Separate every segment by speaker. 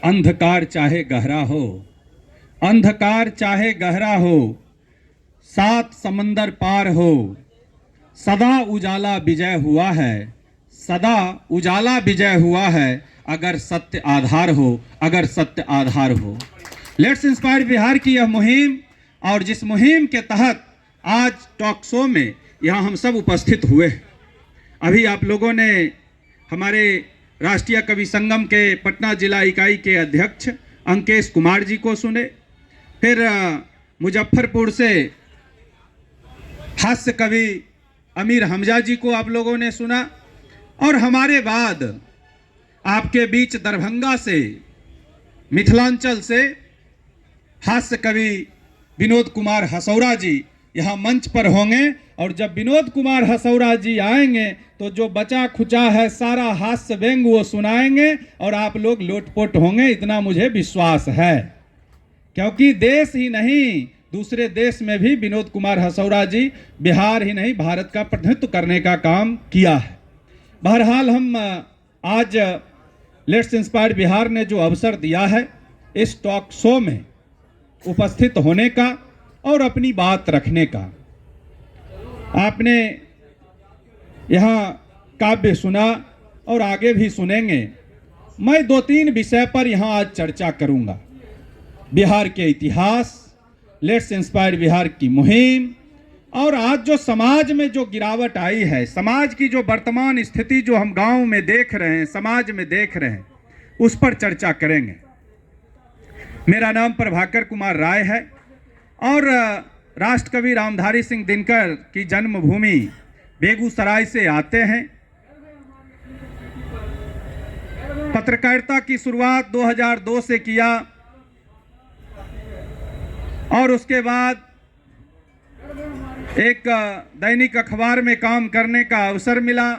Speaker 1: अंधकार चाहे गहरा हो, अंधकार चाहे गहरा हो, सात समंदर पार हो, सदा उजाला विजय हुआ है, सदा उजाला विजय हुआ है, अगर सत्य आधार हो, अगर सत्य आधार हो। लेट्स इंस्पायर बिहार की यह मुहिम, और जिस मुहिम के तहत आज टॉक शो में यहाँ हम सब उपस्थित हुए। अभी आप लोगों ने हमारे राष्ट्रीय कवि संगम के पटना जिला इकाई के अध्यक्ष अंकेश कुमार जी को सुने, फिर मुजफ्फरपुर से हास्य कवि अमीर हमजा जी को आप लोगों ने सुना, और हमारे बाद आपके बीच दरभंगा से, मिथिलांचल से हास्य कवि विनोद कुमार हसौरा जी यहाँ मंच पर होंगे। और जब विनोद कुमार हसौरा जी आएंगे तो जो बचा खुचा है सारा हास्य व्यंग वो सुनाएंगे और आप लोग लोटपोट होंगे, इतना मुझे विश्वास है। क्योंकि देश ही नहीं, दूसरे देश में भी विनोद कुमार हसौरा जी बिहार ही नहीं भारत का प्रतिनिधित्व करने का काम किया है। बहरहाल हम आज लेट्स इंस्पायर बिहार ने जो अवसर दिया है इस टॉक शो में उपस्थित होने का और अपनी बात रखने का, आपने यहाँ काव्य सुना और आगे भी सुनेंगे। मैं 2-3 विषय पर यहाँ आज चर्चा करूँगा। बिहार के इतिहास, लेट्स इंस्पायर बिहार की मुहिम, और आज जो समाज में जो गिरावट आई है, समाज की जो वर्तमान स्थिति जो हम गांव में देख रहे हैं, समाज में देख रहे हैं, उस पर चर्चा करेंगे। मेरा नाम प्रभाकर कुमार राय है और राष्ट्रकवि रामधारी सिंह दिनकर की जन्मभूमि बेगूसराय से आते हैं। पत्रकारिता की शुरुआत 2002 से किया और उसके बाद एक दैनिक अखबार में काम करने का अवसर मिला।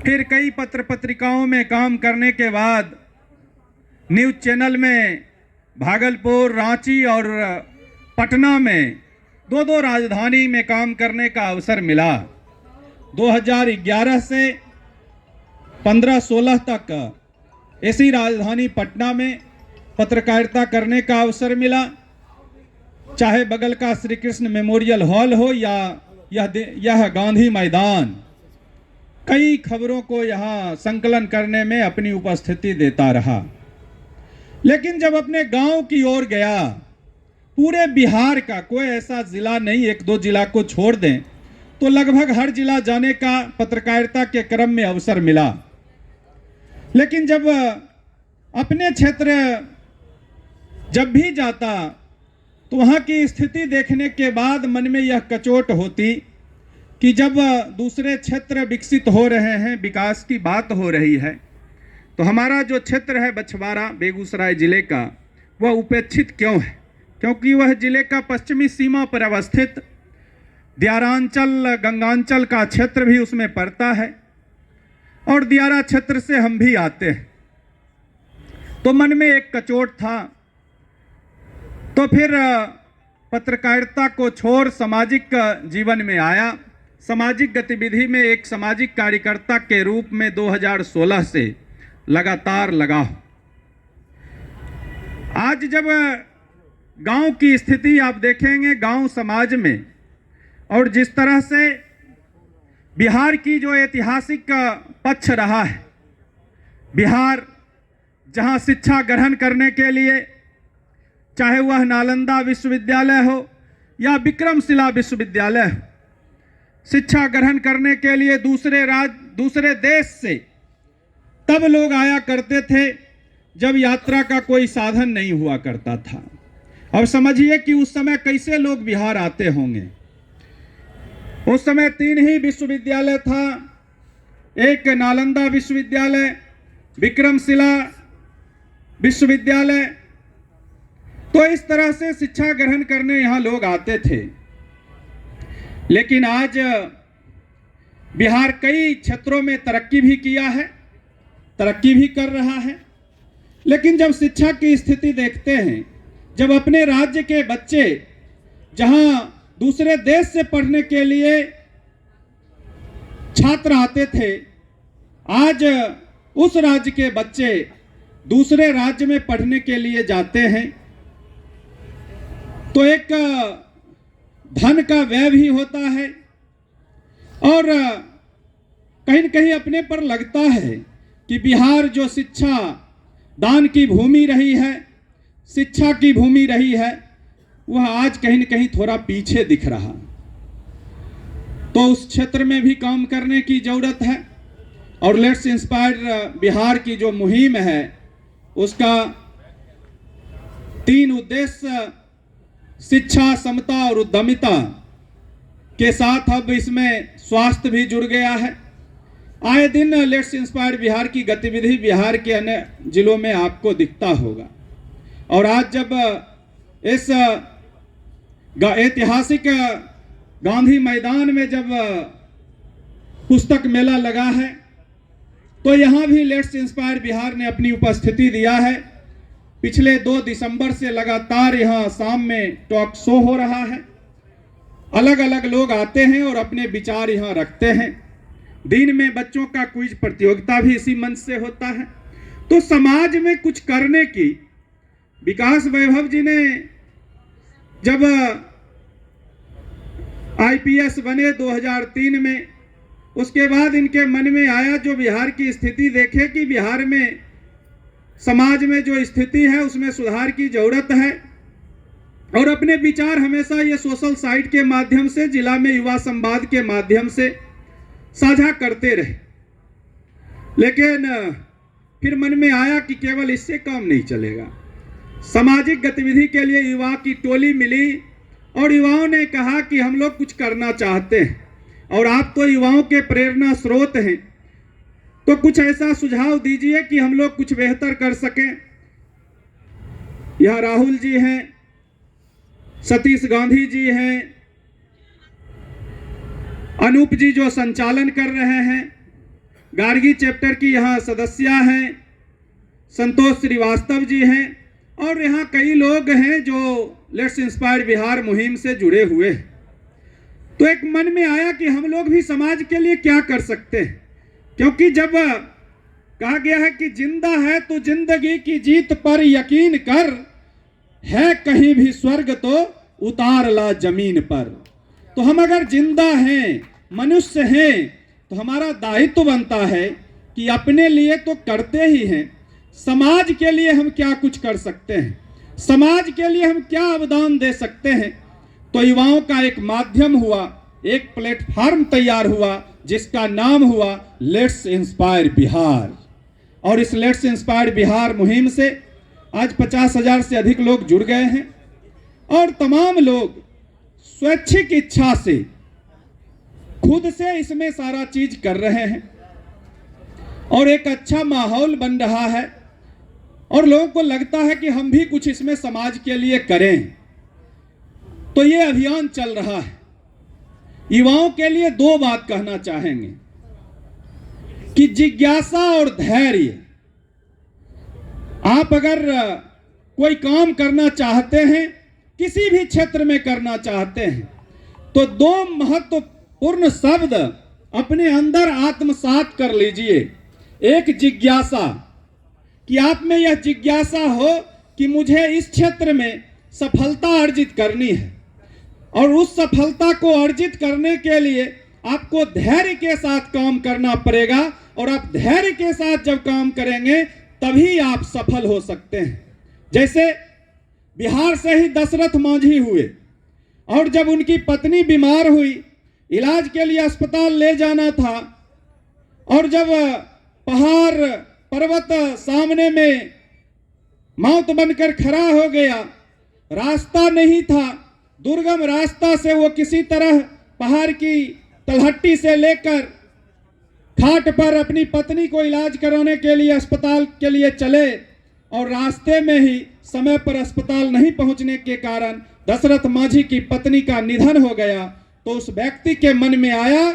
Speaker 1: फिर कई पत्र पत्रिकाओं में काम करने के बाद न्यूज़ चैनल में भागलपुर, रांची और पटना में 2 राजधानी में काम करने का अवसर मिला। 2011 से 15-16 तक इसी राजधानी पटना में पत्रकारिता करने का अवसर मिला, चाहे बगल का श्री कृष्ण मेमोरियल हॉल हो या यह गांधी मैदान। कई खबरों को यहाँ संकलन करने में अपनी उपस्थिति देता रहा। लेकिन जब अपने गांव की ओर गया, पूरे बिहार का कोई ऐसा जिला नहीं, 1-2 जिला को छोड़ दें तो लगभग हर जिला जाने का पत्रकारिता के क्रम में अवसर मिला। लेकिन जब अपने क्षेत्र जब भी जाता तो वहाँ की स्थिति देखने के बाद मन में यह कचोट होती कि जब दूसरे क्षेत्र विकसित हो रहे हैं, विकास की बात हो रही है, तो हमारा जो क्षेत्र है बछवाड़ा बेगूसराय जिले का, वह उपेक्षित क्यों है? क्योंकि वह जिले का पश्चिमी सीमा पर अवस्थित दियारांचल, गंगांचल का क्षेत्र भी उसमें पड़ता है और दियारा क्षेत्र से हम भी आते हैं। तो मन में एक कचोट था। तो फिर पत्रकारिता को छोड़ सामाजिक जीवन में आया। सामाजिक गतिविधि में एक सामाजिक कार्यकर्ता के रूप में 2016 से लगातार लगा हूं। आज जब गांव की स्थिति आप देखेंगे, गांव समाज में, और जिस तरह से बिहार की जो ऐतिहासिक पक्ष रहा है, बिहार जहां शिक्षा ग्रहण करने के लिए, चाहे वह नालंदा विश्वविद्यालय हो या विक्रमशिला विश्वविद्यालय हो, शिक्षा ग्रहण करने के लिए दूसरे देश से तब लोग आया करते थे जब यात्रा का कोई साधन नहीं हुआ करता था। अब समझिए कि उस समय कैसे लोग बिहार आते होंगे। उस समय 3 ही विश्वविद्यालय था, एक नालंदा विश्वविद्यालय, विक्रमशिला विश्वविद्यालय। तो इस तरह से शिक्षा ग्रहण करने यहाँ लोग आते थे। लेकिन आज बिहार कई क्षेत्रों में तरक्की भी किया है, तरक्की भी कर रहा है। लेकिन जब शिक्षा की स्थिति देखते हैं, जब अपने राज्य के बच्चे जहां दूसरे देश से पढ़ने के लिए छात्र आते थे, आज उस राज्य के बच्चे दूसरे राज्य में पढ़ने के लिए जाते हैं तो एक धन का व्यय भी होता है और कहीं न कहीं अपने पर लगता है कि बिहार जो शिक्षा दान की भूमि रही है, शिक्षा की भूमि रही है, वह आज कहीं न कहीं थोड़ा पीछे दिख रहा। तो उस क्षेत्र में भी काम करने की जरूरत है और लेट्स इंस्पायर बिहार की जो मुहिम है उसका 3 उद्देश्य शिक्षा, समता और उद्यमिता के साथ अब इसमें स्वास्थ्य भी जुड़ गया है। आए दिन लेट्स इंस्पायर बिहार की गतिविधि बिहार के अन्य जिलों में आपको दिखता होगा और आज जब इस ऐतिहासिक गांधी मैदान में जब पुस्तक मेला लगा है तो यहाँ भी लेट्स इंस्पायर बिहार ने अपनी उपस्थिति दिया है। पिछले 2 दिसंबर से लगातार यहाँ शाम में टॉक शो हो रहा है, अलग अलग लोग आते हैं और अपने विचार यहाँ रखते हैं। दिन में बच्चों का क्विज प्रतियोगिता भी इसी मंच से होता है। तो समाज में कुछ करने की विकास वैभव जी ने जब आईपीएस बने 2003 में, उसके बाद इनके मन में आया जो बिहार की स्थिति देखे कि बिहार में समाज में जो स्थिति है उसमें सुधार की जरूरत है और अपने विचार हमेशा ये सोशल साइट के माध्यम से, जिला में युवा संवाद के माध्यम से साझा करते रहे। लेकिन फिर मन में आया कि केवल इससे काम नहीं चलेगा। सामाजिक गतिविधि के लिए युवा की टोली मिली और युवाओं ने कहा कि हम लोग कुछ करना चाहते हैं और आप तो युवाओं के प्रेरणा स्रोत हैं, तो कुछ ऐसा सुझाव दीजिए कि हम लोग कुछ बेहतर कर सकें। यह राहुल जी हैं, सतीश गांधी जी हैं, अनूप जी जो संचालन कर रहे हैं, गार्गी चैप्टर की यहाँ सदस्य हैं, संतोष श्रीवास्तव जी हैं और यहाँ कई लोग हैं जो लेट्स इंस्पायर बिहार मुहिम से जुड़े हुए हैं। तो एक मन में आया कि हम लोग भी समाज के लिए क्या कर सकते हैं, क्योंकि जब कहा गया है कि जिंदा है तो जिंदगी की जीत पर यकीन कर, है कहीं भी स्वर्ग तो उतार ला जमीन पर। तो हम अगर जिंदा हैं, मनुष्य हैं, तो हमारा दायित्व बनता है कि अपने लिए तो करते ही हैं, समाज के लिए हम क्या कुछ कर सकते हैं, समाज के लिए हम क्या अवदान दे सकते हैं। तो युवाओं का एक माध्यम हुआ, एक प्लेटफॉर्म तैयार हुआ जिसका नाम हुआ लेट्स इंस्पायर बिहार। और इस लेट्स इंस्पायर बिहार मुहिम से आज 50,000 से अधिक लोग जुड़ गए हैं और तमाम लोग स्वैच्छिक इच्छा से खुद से इसमें सारा चीज कर रहे हैं और एक अच्छा माहौल बन रहा है और लोगों को लगता है कि हम भी कुछ इसमें समाज के लिए करें। तो ये अभियान चल रहा है। युवाओं के लिए 2 बात कहना चाहेंगे कि जिज्ञासा और धैर्य। आप अगर कोई काम करना चाहते हैं, किसी भी क्षेत्र में करना चाहते हैं, तो 2 महत्वपूर्ण शब्द अपने अंदर आत्मसात कर लीजिए। एक जिज्ञासा, कि आप में यह जिज्ञासा हो कि मुझे इस क्षेत्र में सफलता अर्जित करनी है और उस सफलता को अर्जित करने के लिए आपको धैर्य के साथ काम करना पड़ेगा और आप धैर्य के साथ जब काम करेंगे तभी आप सफल हो सकते हैं। जैसे बिहार से ही दशरथ मांझी हुए और जब उनकी पत्नी बीमार हुई, इलाज के लिए अस्पताल ले जाना था और जब पहाड़ पर्वत सामने में मौत बनकर खड़ा हो गया, रास्ता नहीं था, दुर्गम रास्ता से वो किसी तरह पहाड़ की तलहटी से लेकर खाट पर अपनी पत्नी को इलाज कराने के लिए अस्पताल के लिए चले और रास्ते में ही समय पर अस्पताल नहीं पहुंचने के कारण दशरथ मांझी की पत्नी का निधन हो गया। तो उस व्यक्ति के मन में आया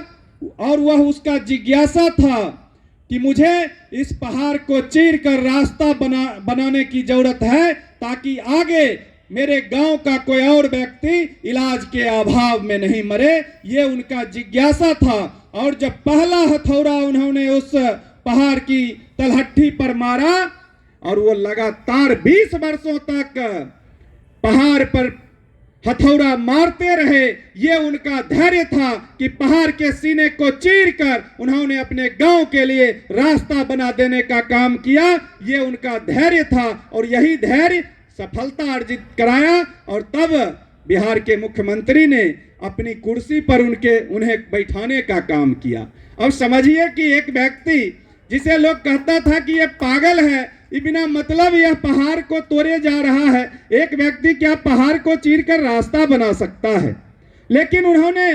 Speaker 1: और वह उसका जिज्ञासा था कि मुझे इस पहाड़ को चीर कर रास्ता बनाने की जरूरत है ताकि आगे मेरे गांव का कोई और व्यक्ति इलाज के अभाव में नहीं मरे। ये उनका जिज्ञासा था और जब पहला हथौड़ा उन्होंने उस पहाड़ की तलहटी पर मारा और वो लगातार 20 वर्षों तक पहाड़ पर हथौड़ा मारते रहे। ये उनका धैर्य था कि पहाड़ के सीने को चीरकर उन्होंने अपने गांव के लिए रास्ता बना देने का काम किया। ये उनका धैर्य था और यही धैर्य सफलता अर्जित कराया। और तब बिहार के मुख्यमंत्री ने अपनी कुर्सी पर उन्हें बैठाने का काम किया। अब समझिए कि एक व्यक्ति जिसे लोग कहता था कि ये पागल है, ये बिना मतलब यह पहाड़ को तोड़े जा रहा है, एक व्यक्ति क्या पहाड़ को चीरकर रास्ता बना सकता है? लेकिन उन्होंने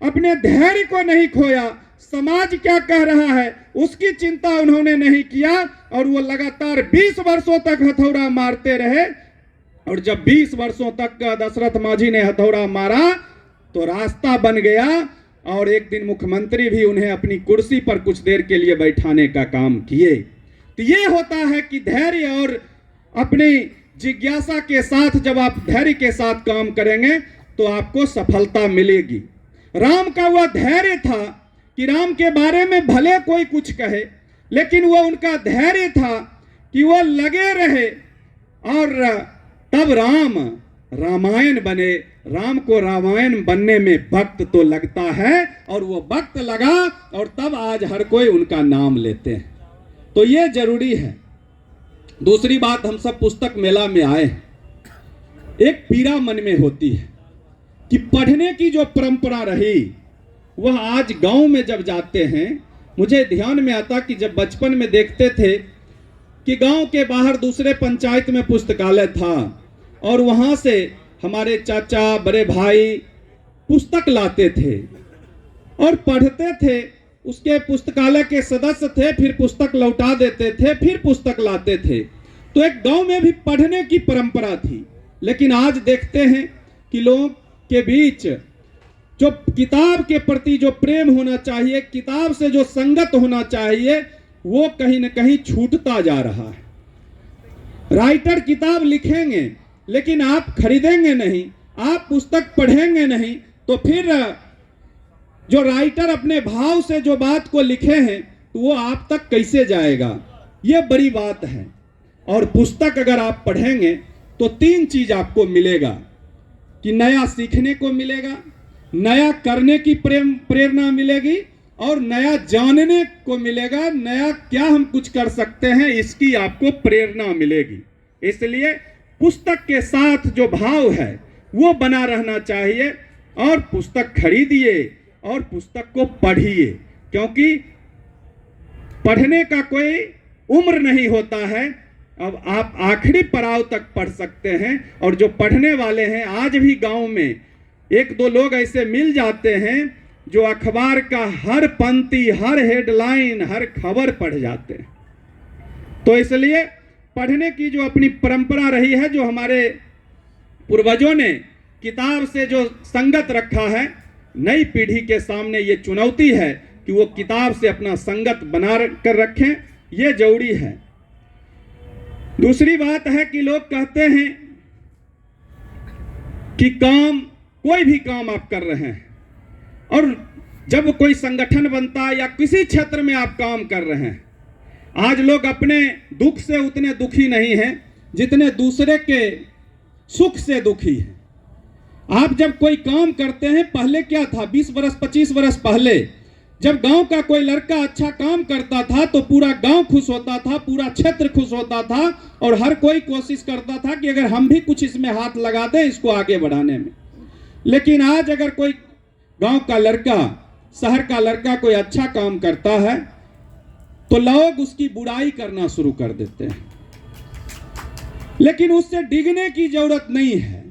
Speaker 1: अपने धैर्य को नहीं खोया। समाज क्या कह रहा है उसकी चिंता उन्होंने नहीं किया और वो लगातार 20 वर्षों तक हथौड़ा मारते रहे। और जब 20 वर्षों तक दशरथ मांझी ने हथौड़ा मारा तो रास्ता बन गया और एक दिन मुख्यमंत्री भी उन्हें अपनी कुर्सी पर कुछ देर के लिए बैठाने का काम किए। तो ये होता है कि धैर्य और अपनी जिज्ञासा के साथ जब आप धैर्य के साथ काम करेंगे तो आपको सफलता मिलेगी। राम का वह धैर्य था कि राम के बारे में भले कोई कुछ कहे, लेकिन वह उनका धैर्य था कि वो लगे रहे और तब राम रामायण बने। राम को रामायण बनने में वक्त तो लगता है और वो वक्त लगा और तब आज हर कोई उनका नाम लेते हैं। तो ये जरूरी है। दूसरी बात, हम सब पुस्तक मेला में आए, एक पीड़ा मन में होती है कि पढ़ने की जो परंपरा रही वह आज गांव में जब जाते हैं, मुझे ध्यान में आता कि जब बचपन में देखते थे कि गांव के बाहर दूसरे पंचायत में पुस्तकालय था और वहां से हमारे चाचा बड़े भाई पुस्तक लाते थे और पढ़ते थे। उसके पुस्तकालय के सदस्य थे, फिर पुस्तक लौटा देते थे, फिर पुस्तक लाते थे। तो एक गांव में भी पढ़ने की परंपरा थी। लेकिन आज देखते हैं कि लोगों के बीच जो किताब के प्रति जो प्रेम होना चाहिए, किताब से जो संगत होना चाहिए, वो कहीं ना कहीं छूटता जा रहा है। राइटर किताब लिखेंगे लेकिन आप खरीदेंगे नहीं, आप पुस्तक पढ़ेंगे नहीं, तो फिर जो राइटर अपने भाव से जो बात को लिखे हैं तो वो आप तक कैसे जाएगा? ये बड़ी बात है। और पुस्तक अगर आप पढ़ेंगे तो 3 चीज आपको मिलेगा कि नया सीखने को मिलेगा, नया करने की प्रेरणा मिलेगी और नया जानने को मिलेगा। नया क्या हम कुछ कर सकते हैं इसकी आपको प्रेरणा मिलेगी। इसलिए पुस्तक के साथ जो भाव है वो बना रहना चाहिए और पुस्तक खरीदिए और पुस्तक को पढ़िए, क्योंकि पढ़ने का कोई उम्र नहीं होता है। अब आप आखिरी पड़ाव तक पढ़ सकते हैं। और जो पढ़ने वाले हैं, आज भी गांव में 1-2 लोग ऐसे मिल जाते हैं जो अखबार का हर पंक्ति, हर हेडलाइन, हर खबर पढ़ जाते हैं। तो इसलिए पढ़ने की जो अपनी परंपरा रही है, जो हमारे पूर्वजों ने किताब से जो संगत रखा है, नई पीढ़ी के सामने ये चुनौती है कि वो किताब से अपना संगत बना कर रखें। ये जरूरी है। दूसरी बात है कि लोग कहते हैं कि कोई भी काम आप कर रहे हैं और जब कोई संगठन बनता है या किसी क्षेत्र में आप काम कर रहे हैं, आज लोग अपने दुख से उतने दुखी नहीं हैं जितने दूसरे के सुख से दुखी हैं। आप जब कोई काम करते हैं, पहले क्या था, 20 वर्ष 25 वर्ष पहले जब गांव का कोई लड़का अच्छा काम करता था तो पूरा गांव खुश होता था, पूरा क्षेत्र खुश होता था और हर कोई कोशिश करता था कि अगर हम भी कुछ इसमें हाथ लगा दें इसको आगे बढ़ाने में। लेकिन आज अगर कोई गांव का लड़का, शहर का लड़का कोई अच्छा काम करता है तो लोग उसकी बुराई करना शुरू कर देते हैं। लेकिन उससे डिगने की जरूरत नहीं है।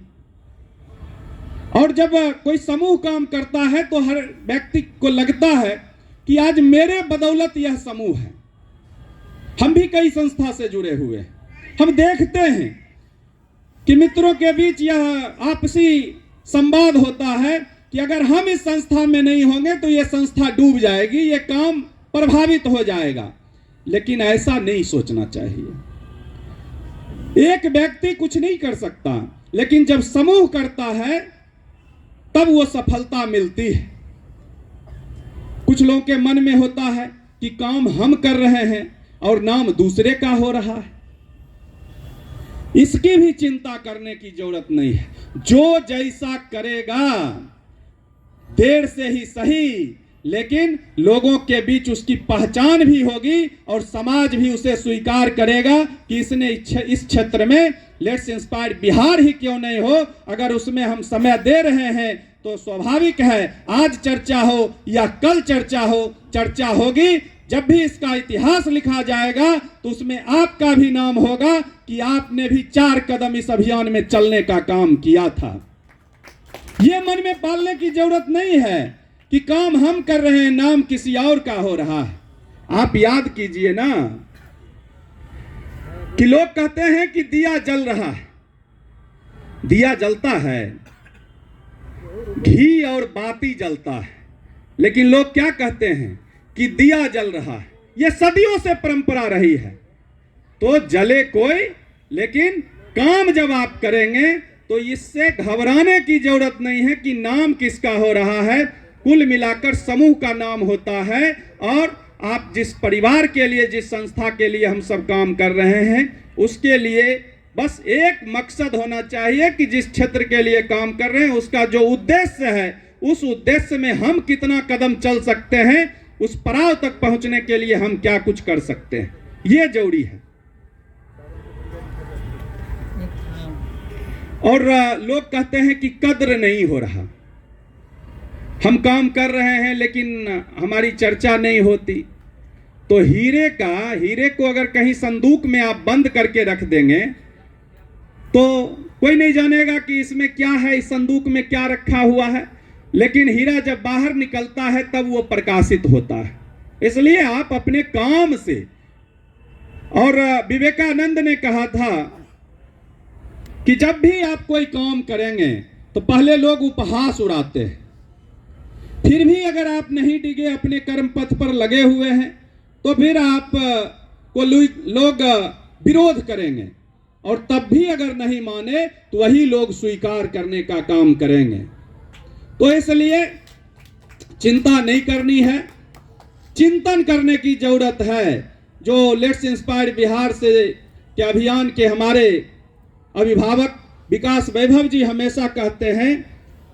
Speaker 1: और जब कोई समूह काम करता है तो हर व्यक्ति को लगता है कि आज मेरे बदौलत यह समूह है। हम भी कई संस्था से जुड़े हुए हैं। हम देखते हैं कि मित्रों के बीच यह आपसी संवाद होता है कि अगर हम इस संस्था में नहीं होंगे तो यह संस्था डूब जाएगी, यह काम प्रभावित हो जाएगा। लेकिन ऐसा नहीं सोचना चाहिए। एक व्यक्ति कुछ नहीं कर सकता, लेकिन जब समूह करता है तब वो सफलता मिलती है। कुछ लोगों के मन में होता है कि काम हम कर रहे हैं और नाम दूसरे का हो रहा है। इसकी भी चिंता करने की जरूरत नहीं है। जो जैसा करेगा देर से ही सही, लेकिन लोगों के बीच उसकी पहचान भी होगी और समाज भी उसे स्वीकार करेगा कि इसने इस क्षेत्र में लेट्स इंस्पायर बिहार ही क्यों नहीं हो। अगर उसमें हम समय दे रहे हैं तो स्वाभाविक है आज चर्चा हो या कल चर्चा हो, चर्चा होगी। जब भी इसका इतिहास लिखा जाएगा तो उसमें आपका भी नाम होगा कि आपने भी 4 कदम इस अभियान में चलने का काम किया था। यह मन में पालने की जरूरत नहीं है कि काम हम कर रहे हैं, नाम किसी और का हो रहा है। आप याद कीजिए ना कि लोग कहते हैं कि दिया जल रहा है, दिया जलता है, घी और बाती जलता है, लेकिन लोग क्या कहते हैं कि दिया जल रहा है। यह सदियों से परंपरा रही है। तो जले कोई, लेकिन काम जब आप करेंगे तो इससे घबराने की जरूरत नहीं है कि नाम किसका हो रहा है। कुल मिलाकर समूह का नाम होता है। और आप जिस परिवार के लिए, जिस संस्था के लिए हम सब काम कर रहे हैं, उसके लिए बस एक मकसद होना चाहिए कि जिस क्षेत्र के लिए काम कर रहे हैं उसका जो उद्देश्य है, उस उद्देश्य में हम कितना कदम चल सकते हैं, उस पड़ाव तक पहुंचने के लिए हम क्या कुछ कर सकते हैं, यह जरूरी है। और लोग कहते हैं कि कद्र नहीं हो रहा, हम काम कर रहे हैं लेकिन हमारी चर्चा नहीं होती। तो हीरे को अगर कहीं संदूक में आप बंद करके रख देंगे तो कोई नहीं जानेगा कि इसमें क्या है, इस संदूक में क्या रखा हुआ है। लेकिन हीरा जब बाहर निकलता है तब वो प्रकाशित होता है। इसलिए आप अपने काम से, और विवेकानंद ने कहा था कि जब भी आप कोई काम करेंगे तो पहले लोग उपहास उड़ाते हैं, फिर भी अगर आप नहीं डिगे, अपने कर्म पथ पर लगे हुए हैं, तो फिर आप को लोग विरोध करेंगे, और तब भी अगर नहीं माने तो वही लोग स्वीकार करने का काम करेंगे। तो इसलिए चिंता नहीं करनी है, चिंतन करने की जरूरत है। जो लेट्स इंस्पायर बिहार से के अभियान के हमारे अभिभावक विकास वैभव जी हमेशा कहते हैं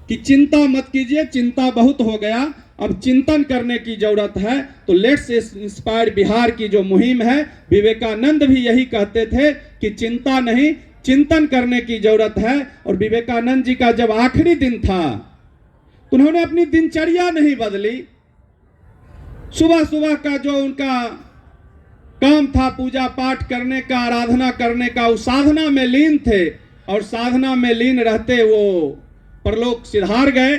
Speaker 1: कि चिंता मत कीजिए, चिंता बहुत हो गया, अब चिंतन करने की जरूरत है। तो लेट्स इंस्पायर बिहार की जो मुहिम है, विवेकानंद भी यही कहते थे कि चिंता नहीं, चिंतन करने की जरूरत है। और विवेकानंद जी का जब आखिरी दिन था तो उन्होंने अपनी दिनचर्या नहीं बदली। सुबह सुबह का जो उनका काम था पूजा पाठ करने का, आराधना करने का, उस साधना में लीन थे, और साधना में लीन रहते वो परलोक सिधार गए।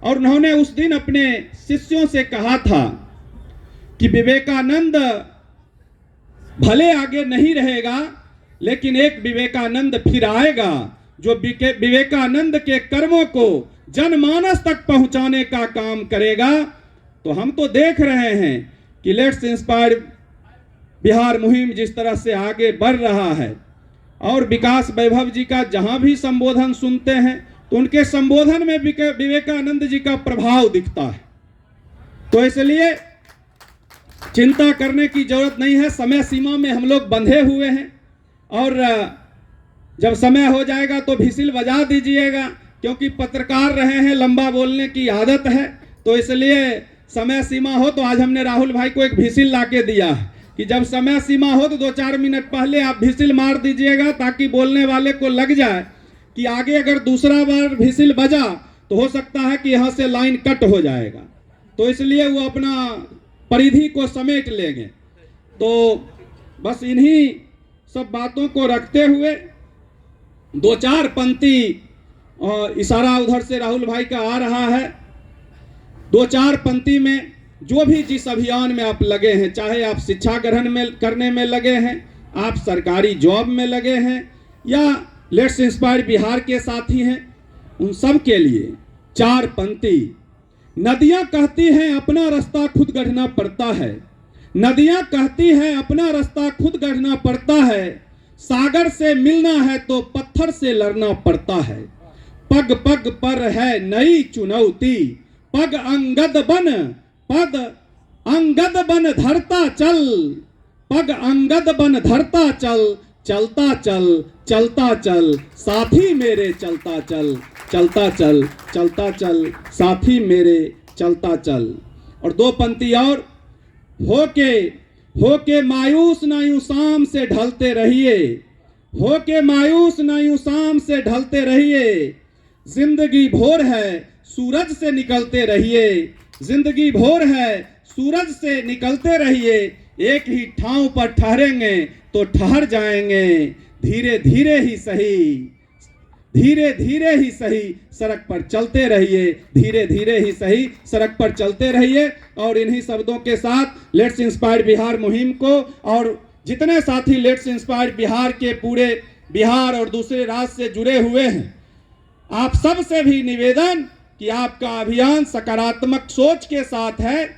Speaker 1: और उन्होंने उस दिन अपने शिष्यों से कहा था कि विवेकानंद भले आगे नहीं रहेगा, लेकिन एक विवेकानंद फिर आएगा जो विवेकानंद के कर्मों को जनमानस तक पहुंचाने का काम करेगा। तो हम तो देख रहे हैं कि लेट्स इंस्पायर बिहार मुहिम जिस तरह से आगे बढ़ रहा है, और विकास वैभव जी का जहां भी संबोधन सुनते हैं तो उनके संबोधन में विवेकानंद जी का प्रभाव दिखता है। तो इसलिए चिंता करने की जरूरत नहीं है। समय सीमा में हम लोग बंधे हुए हैं, और जब समय हो जाएगा तो व्हिसिल बजा दीजिएगा, क्योंकि पत्रकार रहे हैं, लंबा बोलने की आदत है। तो इसलिए समय सीमा हो तो आज हमने राहुल भाई को एक व्हिसिल ला के दिया है कि जब समय सीमा हो तो 2-4 मिनट पहले आप व्हिसिल मार दीजिएगा, ताकि बोलने वाले को लग जाए कि आगे अगर दूसरा बार व्हिसिल बजा तो हो सकता है कि यहाँ से लाइन कट हो जाएगा। तो इसलिए वो अपना परिधि को समेट लेंगे। तो बस इन्हीं सब बातों को रखते हुए 2-4 पंक्ति, और इशारा उधर से राहुल भाई का आ रहा है, 2-4 पंक्ति में जो भी जिस अभियान में आप लगे हैं, चाहे आप शिक्षा ग्रहण में करने में लगे हैं, आप सरकारी जॉब में लगे हैं, या लेट्स इंस्पायर बिहार के साथी हैं, उन सब के लिए 4 पंक्ति। नदियां कहती हैं अपना रास्ता खुद गढ़ना पड़ता है, नदियां कहती हैं अपना रास्ता खुद गढ़ना पड़ता है, सागर से मिलना है तो पत्थर से लड़ना पड़ता है, पग पग पर है नई चुनौती, पग अंगद बन धरता चल, पग अंगद बन धरता चल, चलता चल चलता चल साथी मेरे चलता चल, चलता चल चलता चल साथी मेरे चलता चल। और दो पंक्ति और, होके मायूस ना यूं शाम से ढलते रहिए, होके मायूस ना यूं शाम से ढलते रहिए, जिंदगी भोर है सूरज से निकलते रहिए, जिंदगी भोर है सूरज से निकलते रहिए, एक ही ठाव पर ठहरेंगे तो ठहर जाएंगे, धीरे धीरे ही सही, धीरे धीरे ही सही सड़क पर चलते रहिए, धीरे धीरे ही सही सड़क पर चलते रहिए। और इन्हीं शब्दों के साथ लेट्स इंस्पायर बिहार मुहिम को और जितने साथी लेट्स इंस्पायर बिहार के पूरे बिहार और दूसरे राज्य से जुड़े हुए हैं, आप सब से भी निवेदन कि आपका अभियान सकारात्मक सोच के साथ है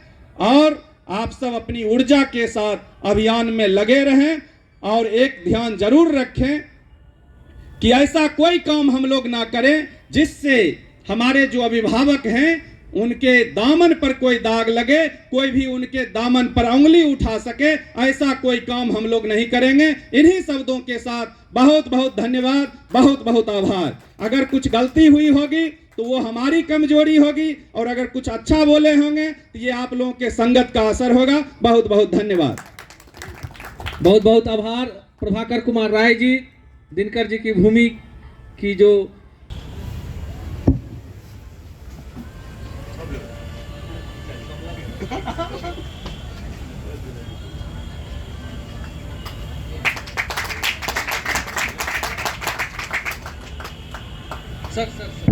Speaker 1: और आप सब अपनी ऊर्जा के साथ अभियान में लगे रहें। और एक ध्यान जरूर रखें कि ऐसा कोई काम हम लोग ना करें जिससे हमारे जो अभिभावक हैं उनके दामन पर कोई दाग लगे, कोई भी उनके दामन पर उंगली उठा सके, ऐसा कोई काम हम लोग नहीं करेंगे। इन्हीं शब्दों के साथ बहुत बहुत धन्यवाद, बहुत बहुत आभार। अगर कुछ गलती हुई होगी तो वो हमारी कमजोरी होगी और अगर कुछ अच्छा बोले होंगे तो ये आप लोगों के संगत का असर होगा। बहुत बहुत धन्यवाद।
Speaker 2: बहुत बहुत आभार प्रभाकर कुमार राय जी, दिनकर जी की भूमि की जो सर